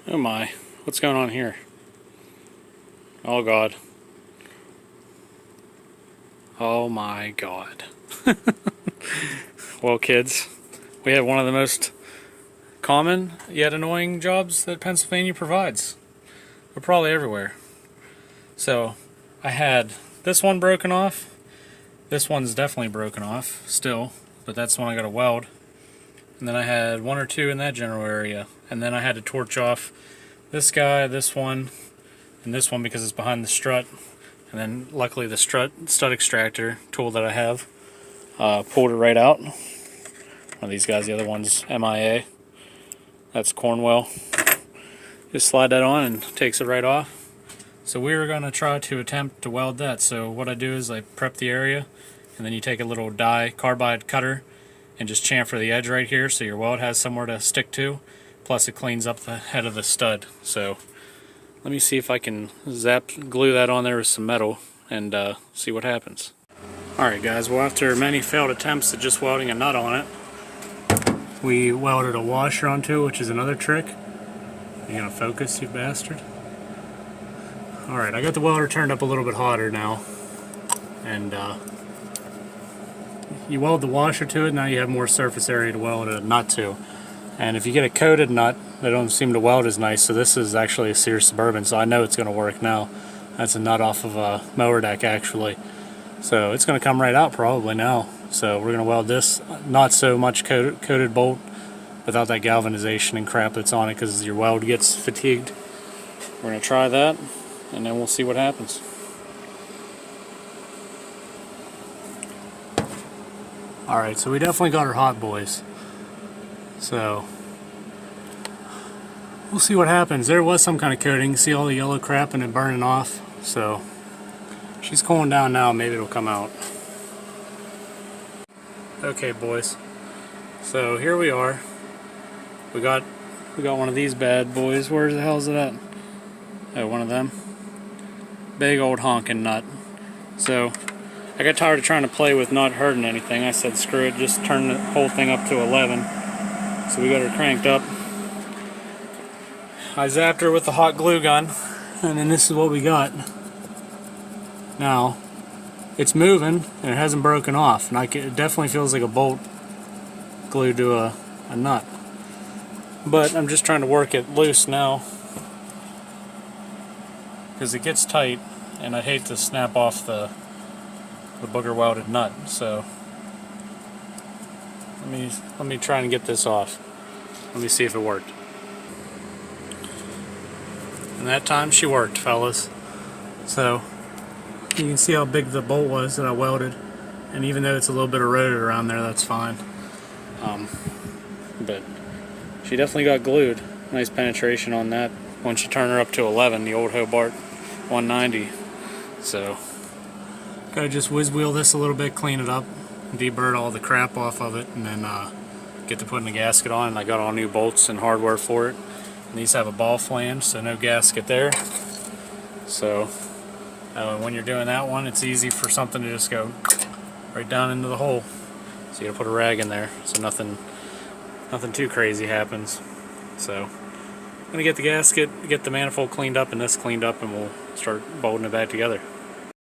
Oh my, what's going on here? Oh God. Oh my God. Well, kids, we have one of the most common yet annoying jobs that Pennsylvania provides. They're probably everywhere. So, I had this one broken off. This one's definitely broken off still, but that's the one I got to weld. And then I had one or two in that general area. And then I had to torch off this guy, this one, and this one because it's behind the strut. And then luckily the stud extractor tool that I have pulled it right out. One of these guys, the other one's MIA. That's Cornwell. Just slide that on and takes it right off. So we were going to try to attempt to weld that. So what I do is I prep the area, and then you take a little carbide cutter and just chamfer the edge right here so your weld has somewhere to stick to. Plus it cleans up the head of the stud. So let me see if I can glue that on there with some metal and see what happens. Alright guys, well after many failed attempts at just welding a nut on it, we welded a washer onto it, which is another trick. You gonna focus, you bastard? Alright, I got the welder turned up a little bit hotter now. And you weld the washer to it, now you have more surface area to weld a nut to. And if you get a coated nut, they don't seem to weld as nice, so this is actually a Sears Suburban, so I know it's going to work now. That's a nut off of a mower deck actually. So it's going to come right out probably now. So we're going to weld this not so much coated bolt without that galvanization and crap that's on it because your weld gets fatigued. We're going to try that and then we'll see what happens. Alright, so we definitely got her hot, boys. So we'll see what happens. There was some kind of coating. See all the yellow crap and it burning off. So she's cooling down now. Maybe it'll come out. Okay, boys. So here we are. We got one of these bad boys. Where the hell is it at? Oh, one of them. Big old honking nut. So I got tired of trying to play with not hurting anything. I said screw it, just turn the whole thing up to 11. So we got her cranked up. I zapped her with the hot glue gun, and then this is what we got. Now, it's moving, and it hasn't broken off. And it definitely feels like a bolt glued to a nut. But I'm just trying to work it loose now, because it gets tight, and I hate to snap off the booger welded nut. So let me try and get this off. Let me see if it worked. And that time she worked, fellas. So you can see how big the bolt was that I welded, and even though it's a little bit eroded around there, that's fine. But she definitely got glued. Nice penetration on that. Once you turn her up to 11, the old Hobart 190. So gotta just whiz wheel this a little bit, clean it up, deburr all the crap off of it, and then get to putting the gasket on. And I got all new bolts and hardware for it. And these have a ball flange, so no gasket there. So when you're doing that one, it's easy for something to just go right down into the hole. So you gotta put a rag in there so nothing too crazy happens. So I'm gonna get the gasket, get the manifold cleaned up and this cleaned up, and we'll start bolting it back together.